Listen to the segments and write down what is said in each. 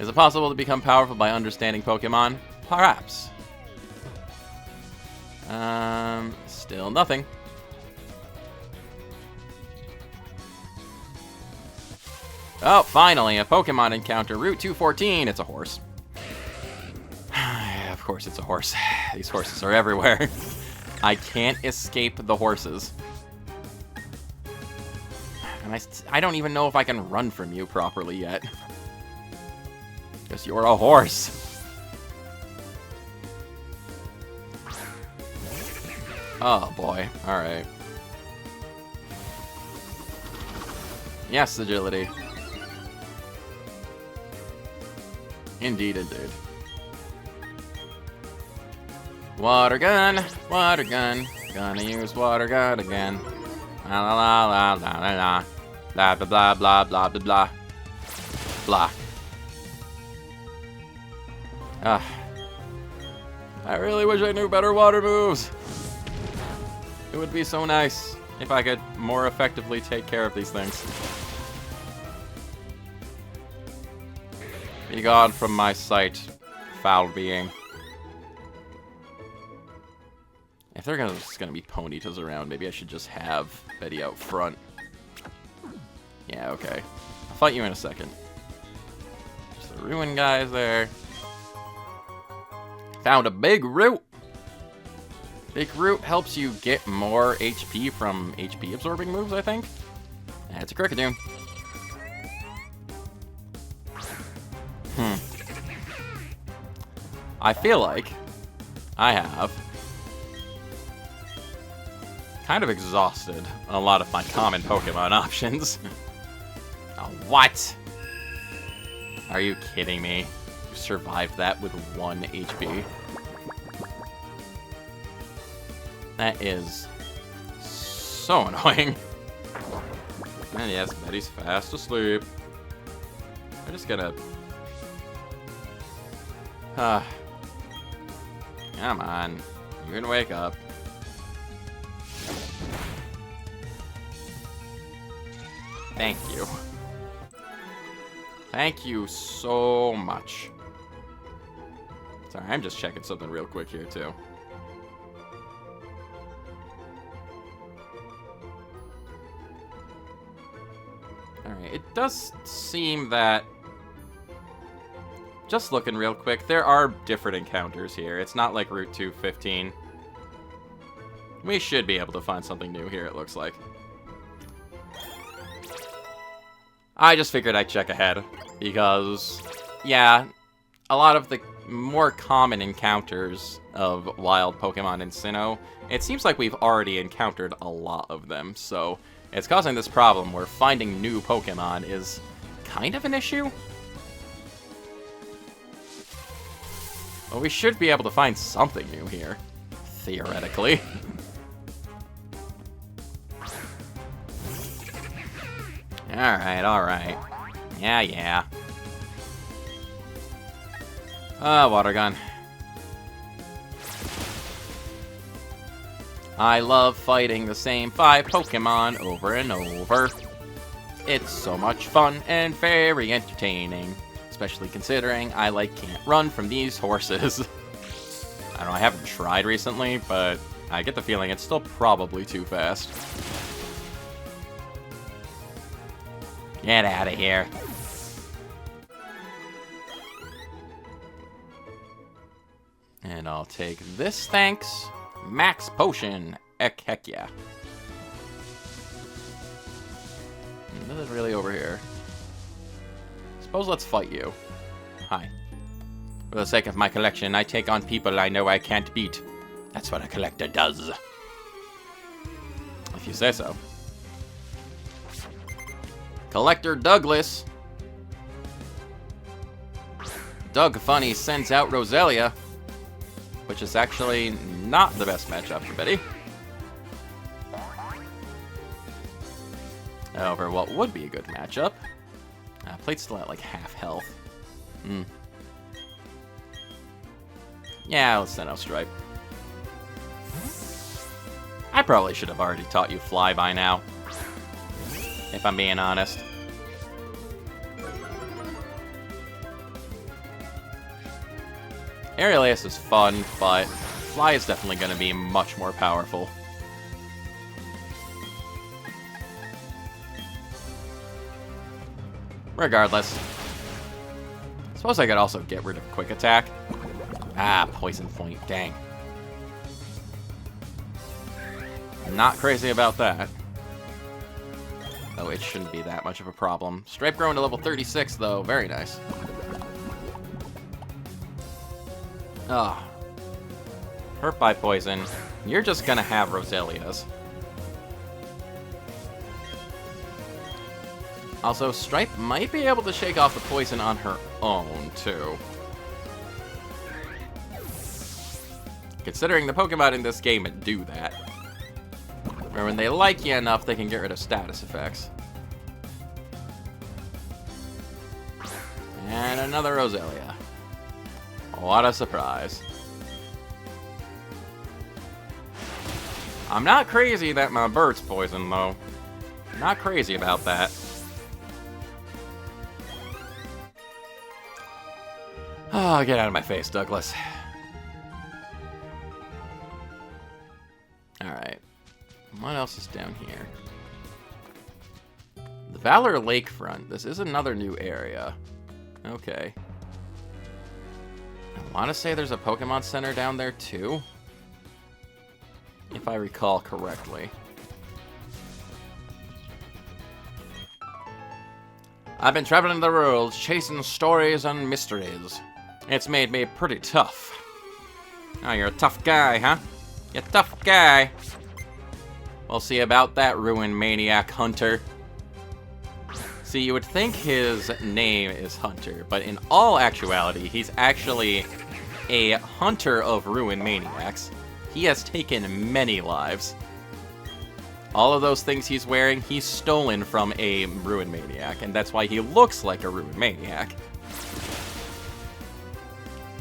Is it possible to become powerful by understanding Pokemon? Perhaps. Still nothing. Oh, finally, a Pokemon encounter. Route 214. It's a horse. Of course it's a horse. These horses are everywhere. I can't escape the horses. And I don't even know if I can run from you properly yet. Because you're a horse. Oh boy. Alright. Yes, agility. Indeed, indeed. Water gun, water gun. Gonna use water gun again. La la la la la la la. Blah blah blah blah blah blah blah. Blah. I really wish I knew better water moves. It would be so nice if I could more effectively take care of these things. Be gone from my sight, foul being. If they're just gonna be Ponytas around, maybe I should just have Betty out front. Yeah, okay. I'll fight you in a second. There's the Ruin guys there. Found a big root! Big root helps you get more HP from HP absorbing moves, I think. That's a Crickedoon. I feel like I have kind of exhausted a lot of my common Pokemon options. Oh, what? Are you kidding me? You survived that with 1 HP. That is so annoying. And yes, Betty's fast asleep. I'm just gonna... Come on. You're gonna wake up. Thank you. Thank you so much. Sorry, I'm just checking something real quick here, too. Alright, it does seem that... Just looking real quick, there are different encounters here. It's not like Route 215. We should be able to find something new here, it looks like. I just figured I'd check ahead, because, yeah, a lot of the more common encounters of wild Pokemon in Sinnoh, it seems like we've already encountered a lot of them, so it's causing this problem where finding new Pokemon is kind of an issue. Well, we should be able to find something new here, theoretically. Alright, alright. Yeah. Water gun. I love fighting the same 5 Pokemon over and over. It's so much fun and very entertaining. Especially considering I, can't run from these horses. I don't know, I haven't tried recently, but I get the feeling it's still probably too fast. Get out of here. And I'll take this, thanks. Max Potion. Heck yeah. Nothing really over here. Suppose let's fight you. Hi. For the sake of my collection, I take on people I know I can't beat. That's what a collector does. If you say so. Collector Douglas. Doug Funny sends out Roselia, which is actually not the best matchup for Betty. Over what would be a good matchup. Plate's still at half health. Yeah, let's send out Stripe. I probably should have already taught you Fly by now, if I'm being honest. Aerial Ace is fun, but Fly is definitely going to be much more powerful. Regardless. Suppose I could also get rid of Quick Attack. Ah, Poison Point, dang. Not crazy about that. Oh, it shouldn't be that much of a problem. Stripe growing to level 36, though. Very nice. Ah. Hurt by poison. You're just gonna have Roselia's. Also, Stripe might be able to shake off the poison on her own, too. Considering the Pokemon in this game do that. Or when they like you enough, they can get rid of status effects. And another Roselia. What a surprise. I'm not crazy that my bird's poisoned, though. Not crazy about that. Oh, get out of my face, Douglas. Alright. What else is down here? The Valor Lakefront. This is another new area. Okay. I want to say there's a Pokemon Center down there, too. If I recall correctly. I've been traveling the world, chasing stories and mysteries. It's made me pretty tough. Oh, you're a tough guy, huh? You're a tough guy. We'll see about that, Ruin Maniac Hunter. See, you would think his name is Hunter, but in all actuality, he's actually a hunter of Ruin Maniacs. He has taken many lives. All of those things he's wearing, he's stolen from a Ruin Maniac, and that's why he looks like a Ruin Maniac.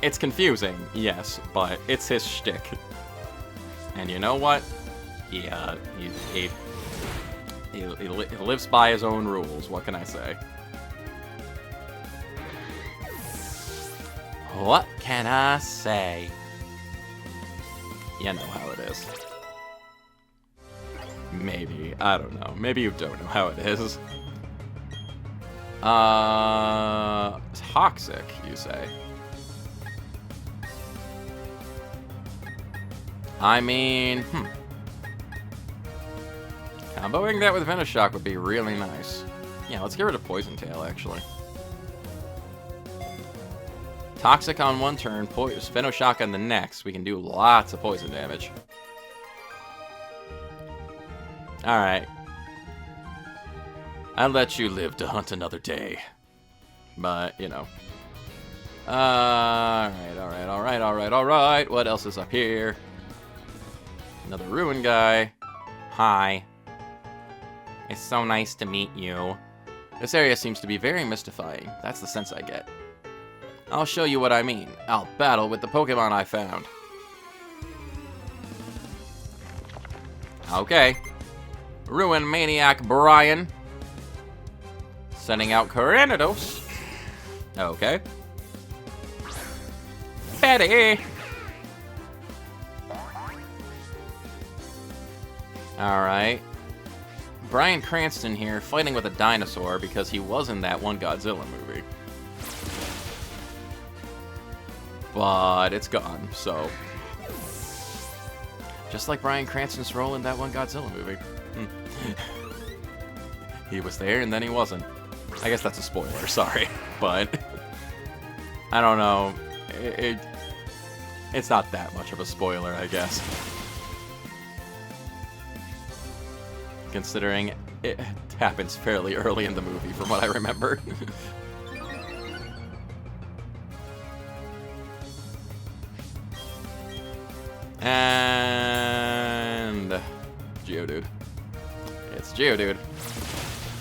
It's confusing, yes, but it's his shtick. And you know what? He lives by his own rules, what can I say? What can I say? You know how it is. Maybe. I don't know. Maybe you don't know how it is. Toxic, you say? I mean, comboing that with Venoshock would be really nice. Yeah, let's get rid of Poison Tail, actually. Toxic on one turn, Venoshock on the next. We can do lots of poison damage. Alright. I'll let you live to hunt another day. But, you know. Alright. What else is up here? Another Ruin guy. Hi. It's so nice to meet you. This area seems to be very mystifying. That's the sense I get. I'll show you what I mean. I'll battle with the Pokemon I found. Okay. Ruin Maniac Brian. Sending out Chronicle. Okay. Betty! Alright. Bryan Cranston here, fighting with a dinosaur because he was in that one Godzilla movie. But it's gone, so... Just like Bryan Cranston's role in that one Godzilla movie. He was there and then he wasn't. I guess that's a spoiler, sorry. But... I don't know. It's not that much of a spoiler, I guess. Considering it happens fairly early in the movie, from what I remember. And... Geodude. It's Geodude.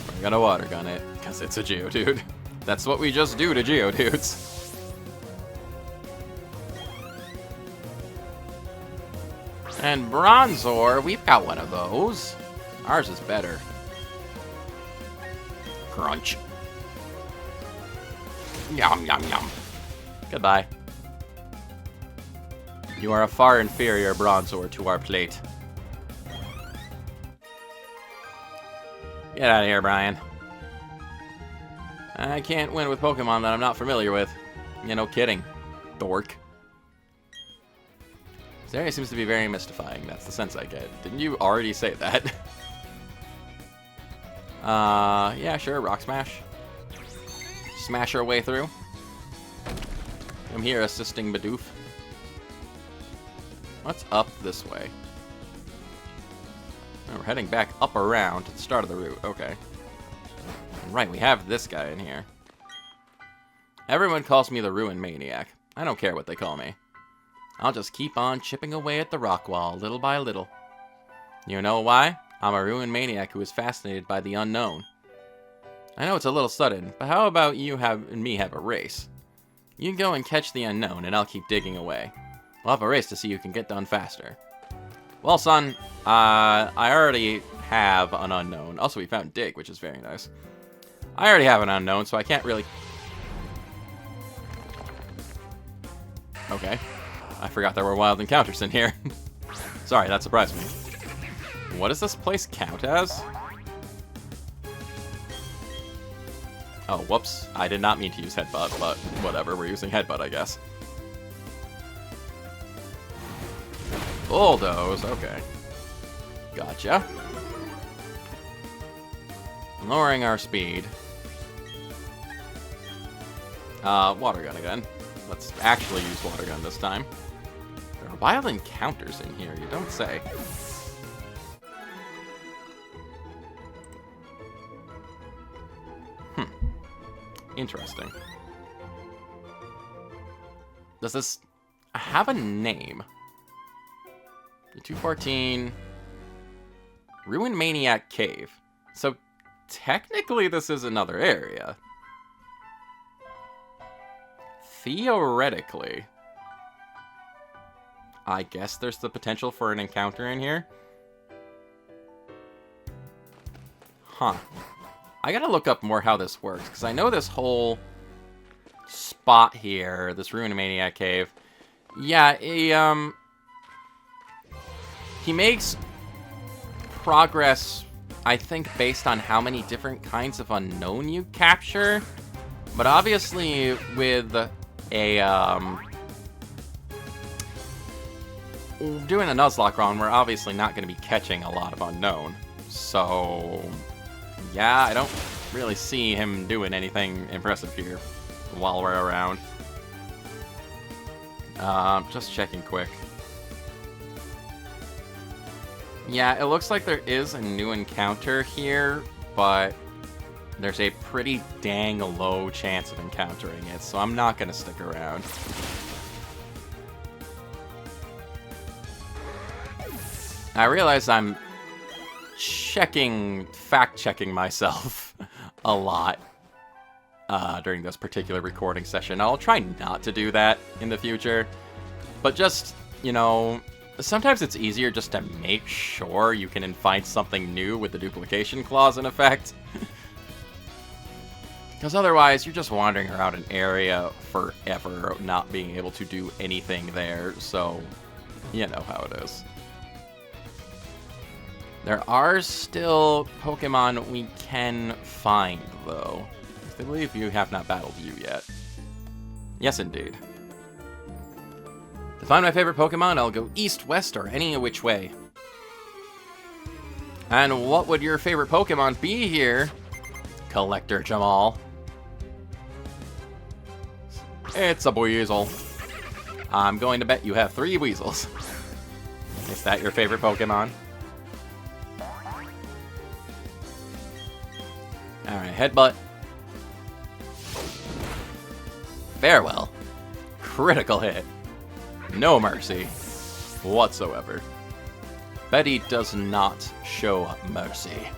We're gonna water gun it, because it's a Geodude. That's what we just do to Geodudes. And Bronzor, we've got one of those. Ours is better. Crunch. Yum, yum, yum. Goodbye. You are a far inferior Bronzor to our plate. Get out of here, Brian. I can't win with Pokemon that I'm not familiar with. Yeah, no kidding. Dork. This area seems to be very mystifying. That's the sense I get. Didn't you already say that? Yeah, sure. Rock Smash. Smash our way through. I'm here assisting Bidoof. What's up this way? Oh, we're heading back up around to the start of the route. Okay. Right, we have this guy in here. Everyone calls me the Ruin Maniac. I don't care what they call me. I'll just keep on chipping away at the rock wall, little by little. You know why? I'm a Ruin Maniac who is fascinated by the unknown. I know it's a little sudden, but how about you and me have a race? You can go and catch the unknown, and I'll keep digging away. We'll have a race to see who can get done faster. Well, son, I already have an unknown. Also, we found Dig, which is very nice. I already have an unknown, so I can't really... Okay. I forgot there were wild encounters in here. Sorry, that surprised me. What does this place count as? Oh, whoops. I did not mean to use Headbutt, but whatever. We're using Headbutt, I guess. Bulldoze. Okay. Gotcha. Lowering our speed. Water Gun again. Let's actually use Water Gun this time. There are wild encounters in here, you don't say. Interesting. Does this have a name? The 214 Ruin Maniac Cave. So technically this is another area. Theoretically. I guess there's the potential for an encounter in here. Huh. I gotta look up more how this works, because I know this whole spot here, this Ruin Maniac Cave, yeah, he makes progress, I think, based on how many different kinds of unknown you capture, but obviously with doing a Nuzlocke Run, we're obviously not going to be catching a lot of unknown, so... yeah, I don't really see him doing anything impressive here while we're around. Just checking quick. Yeah, it looks like there is a new encounter here, but there's a pretty dang low chance of encountering it, so I'm not going to stick around. I realize I'm fact-checking myself a lot during this particular recording session. I'll try not to do that in the future, but just, you know, sometimes it's easier just to make sure you can find something new with the duplication clause in effect. Because otherwise, you're just wandering around an area forever, not being able to do anything there, so you know how it is. There are still Pokemon we can find, though. I believe you have not battled you yet. Yes, indeed. To find my favorite Pokemon, I'll go east, west, or any which way. And what would your favorite Pokemon be here, Collector Jamal? It's a Weasel. I'm going to bet you have 3 Weasels. Is that your favorite Pokemon? Alright, Headbutt. Farewell. Critical hit. No mercy whatsoever. Betty does not show mercy.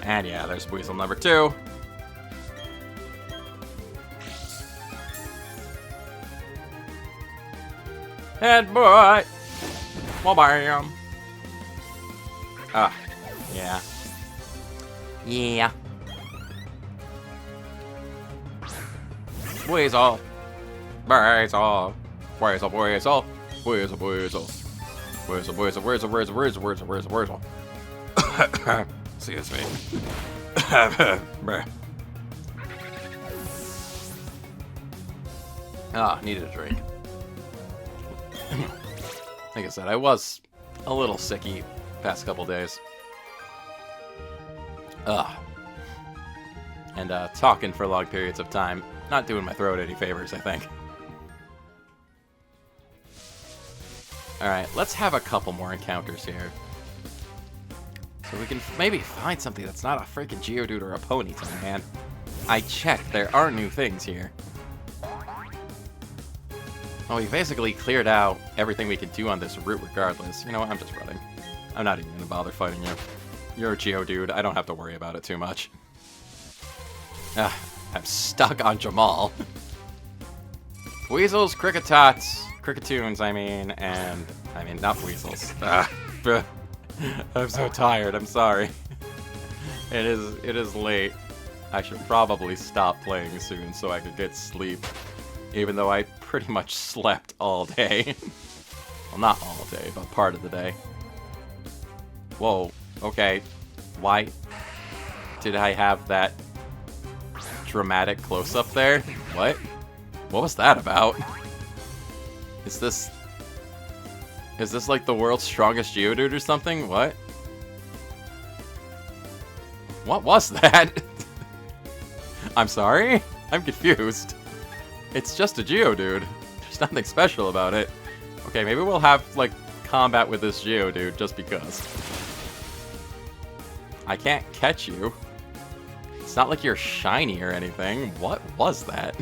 And yeah, there's Weasel number 2. Headbutt! Wha-bam! Ah, yeah. Yeah. Weasel. Weasel. Weasel, weasel. Weasel, weasel. Weasel, weasel, weasel, weasel, weasel, weasel, weasel, weasel. Excuse me. Ah, needed a drink. Like I said, I was a little sicky past couple days. And talking for long periods of time, not doing my throat any favors, I think. Alright, let's have a couple more encounters here. So we can maybe find something that's not a freaking Geodude or a Ponyta, man. I checked, there are new things here. Well, we basically cleared out everything we could do on this route regardless. You know what, I'm just running. I'm not even gonna bother fighting you. You're a Geodude, I don't have to worry about it too much. I'm stuck on Jamal. Weasels, Cricketots, Cricketoons, I mean, not Weasels. I'm so tired, I'm sorry. It is late. I should probably stop playing soon so I could get sleep. Even though I pretty much slept all day. Well, not all day, but part of the day. Whoa, okay. Why did I have that dramatic close-up there? What? What was that about? Is this like the world's strongest Geodude or something? What? What was that? I'm sorry? I'm confused. It's just a Geodude. There's nothing special about it. Okay, maybe we'll have, like, combat with this Geodude just because. I can't catch you. It's not like you're shiny or anything. What was that?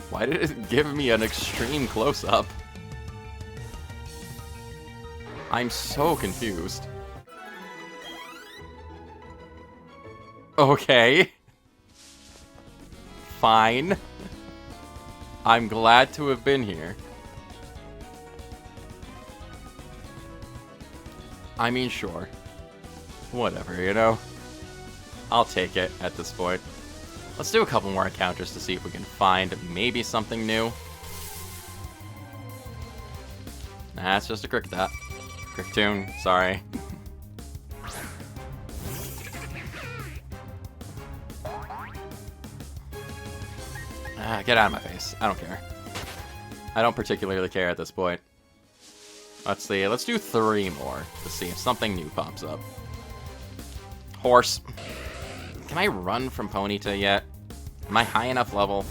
Why did it give me an extreme close-up? I'm so confused. Okay. Fine. I'm glad to have been here. I mean, sure. Whatever, you know? I'll take it at this point. Let's do a couple more encounters to see if we can find maybe something new. Nah, it's just a Cricketot. Cricketoon, sorry. Get out of my face. I don't care. I don't particularly care at this point. Let's see. Let's do 3 more to see if something new pops up. Horse. Can I run from Ponyta yet? Am I high enough level?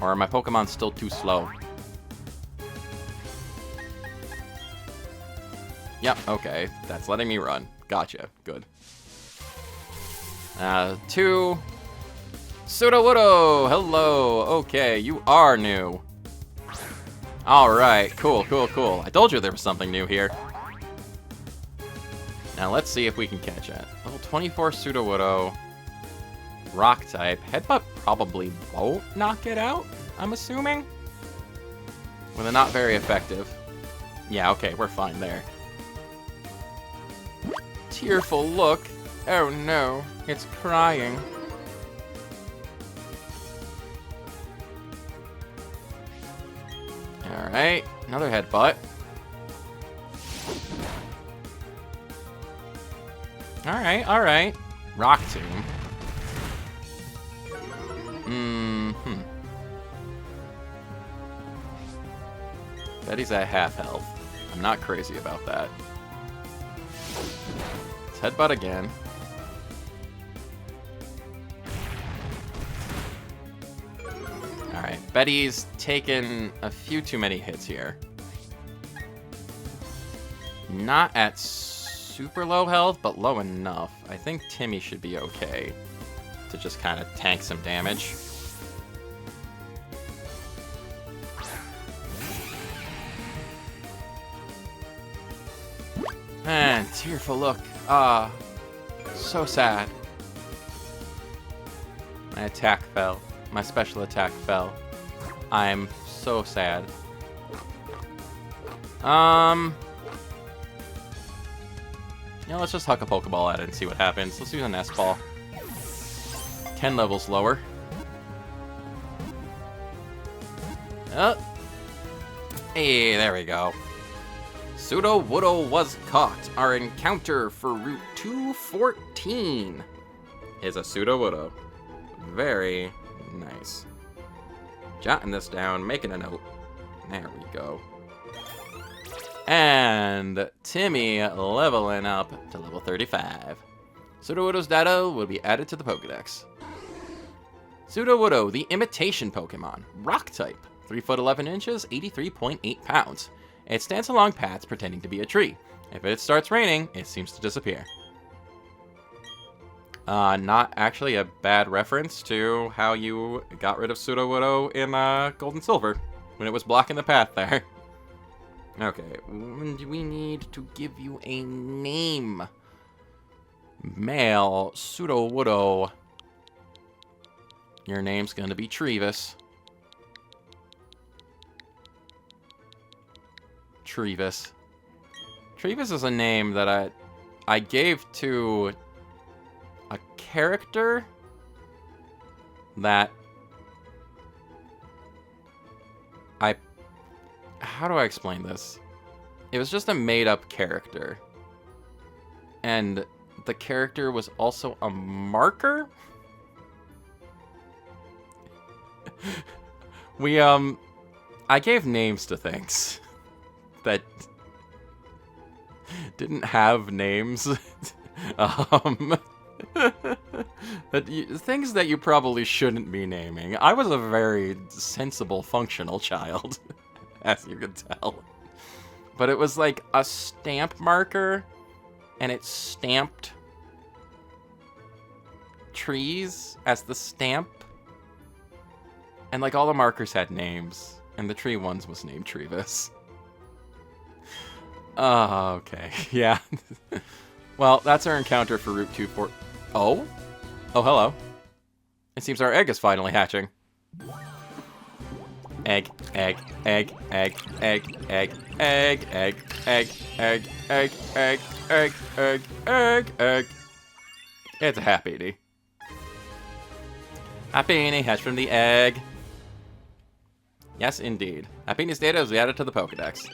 Or are my Pokemon still too slow? Yep, okay. That's letting me run. Gotcha. Good. 2... Sudowoodo! Hello! Okay, you are new. Alright, cool, cool, cool. I told you there was something new here. Now let's see if we can catch it. Level 24 Sudowoodo. Rock type. Headbutt probably won't knock it out, I'm assuming. Well, they're not very effective. Yeah, okay, we're fine there. Tearful look. Oh no, it's crying. Alright, another headbutt. Alright, alright. Rock Tomb. Betty's at half health. I'm not crazy about that. Let's headbutt again. Alright, Betty's taken a few too many hits here. Not at super low health, but low enough. I think Timmy should be okay to just kind of tank some damage. Man, tearful look. Ah, so sad. My attack fell. My special attack fell. I'm so sad. Yeah, let's just huck a Pokeball at it and see what happens. Let's use an S-Ball. 10 levels lower. Hey, there we go. Sudowoodo was caught. Our encounter for Route 214 is a Sudowoodo. Very nice. Jotting this down, making a note. There we go. And Timmy leveling up to level 35. Sudowoodo's data will be added to the Pokédex. Sudowoodo, the imitation Pokemon. Rock type. 3 foot 11 inches, 83.8 pounds. It stands along paths pretending to be a tree. If it starts raining, it seems to disappear. Not actually a bad reference to how you got rid of Sudowoodo in Gold and Silver, when it was blocking the path there. Okay, we need to give you a name. Male Sudowoodo. Your name's gonna be Treevis. Treevis. Treevis is a name that I gave to a character that how do I explain this? It was just a made-up character. And the character was also a marker? I gave names to things that didn't have names. Things that you probably shouldn't be naming. I was a very sensible, functional child, as you can tell. But it was like a stamp marker, and it stamped trees as the stamp. And like all the markers had names, and the tree ones was named Treevis. Oh, okay. Yeah. Well, that's our encounter for Route 24. Oh? Oh, hello. It seems our egg is finally hatching. Egg, egg, egg, egg, egg, egg, egg, egg, egg, egg, egg, egg, egg, egg, egg, egg. It's a Happiny. Happiny hatched from the egg. Yes, indeed. Happy's data is added to the Pokédex.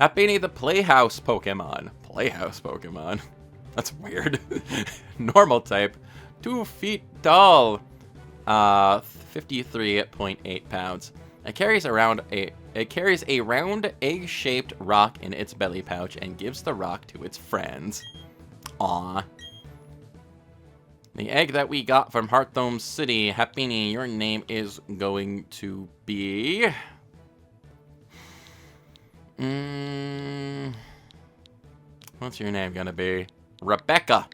Happiny the Playhouse Pokemon. Playhouse Pokemon. That's weird. Normal type. 2 feet tall. 53.8 pounds. It carries a round egg-shaped rock in its belly pouch and gives the rock to its friends. Aww. The egg that we got from Hearthome City. Happiny, your name is going to be... What's your name gonna be? Rebecca.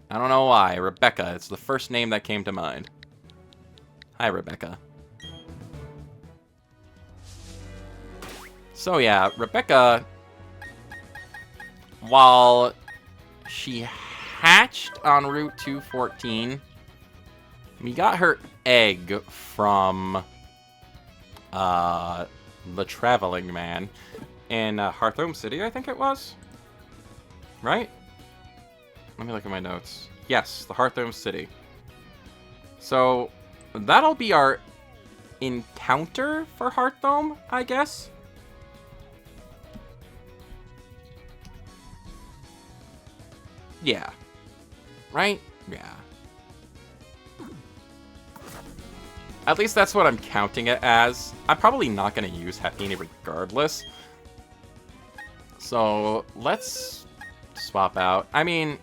I don't know why. Rebecca. It's the first name that came to mind. Hi, Rebecca. So yeah, Rebecca, while she hatched on Route 214, we got her egg from the Traveling Man in Hearthome City, I think it was? Right? Let me look at my notes. Yes, the Hearthome City. So, that'll be our encounter for Hearthome, I guess? Yeah. Right? Yeah. At least that's what I'm counting it as. I'm probably not going to use Happiny regardless. So, let's swap out. I mean,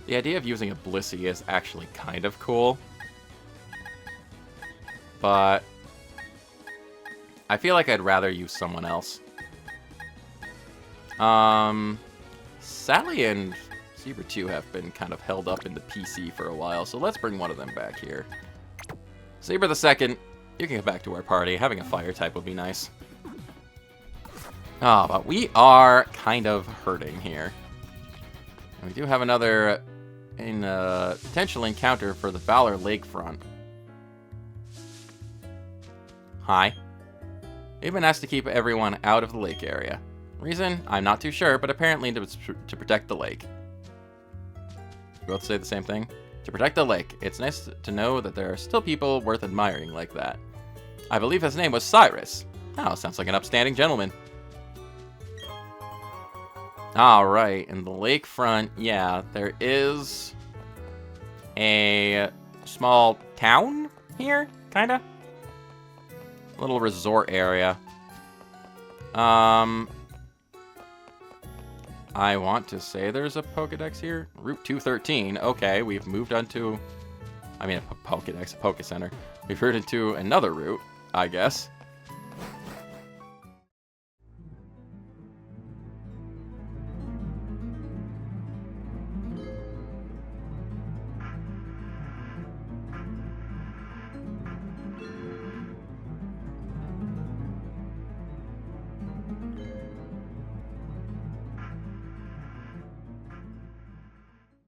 the idea of using a Blissey is actually kind of cool. But I feel like I'd rather use someone else. Sally and Zebra 2 have been kind of held up in the PC for a while, so let's bring one of them back here. Zebra the second, you can get back to our party. Having a fire type would be nice. Ah, but we are kind of hurting here. And we do have another potential encounter for the Valor Lakefront. Hi. We've been asked to keep everyone out of the lake area. Reason? I'm not too sure, but apparently to protect the lake. You both say the same thing? To protect the lake. It's nice to know that there are still people worth admiring like that. I believe his name was Cyrus. Oh, sounds like an upstanding gentleman. Alright, in the lakefront, yeah, there is a small town here, kinda. Little resort area. I want to say there's a Pokédex here. Route 213. Okay, we've moved on to... I mean, a Pokédex, a Poké Center. We've moved into another route, I guess.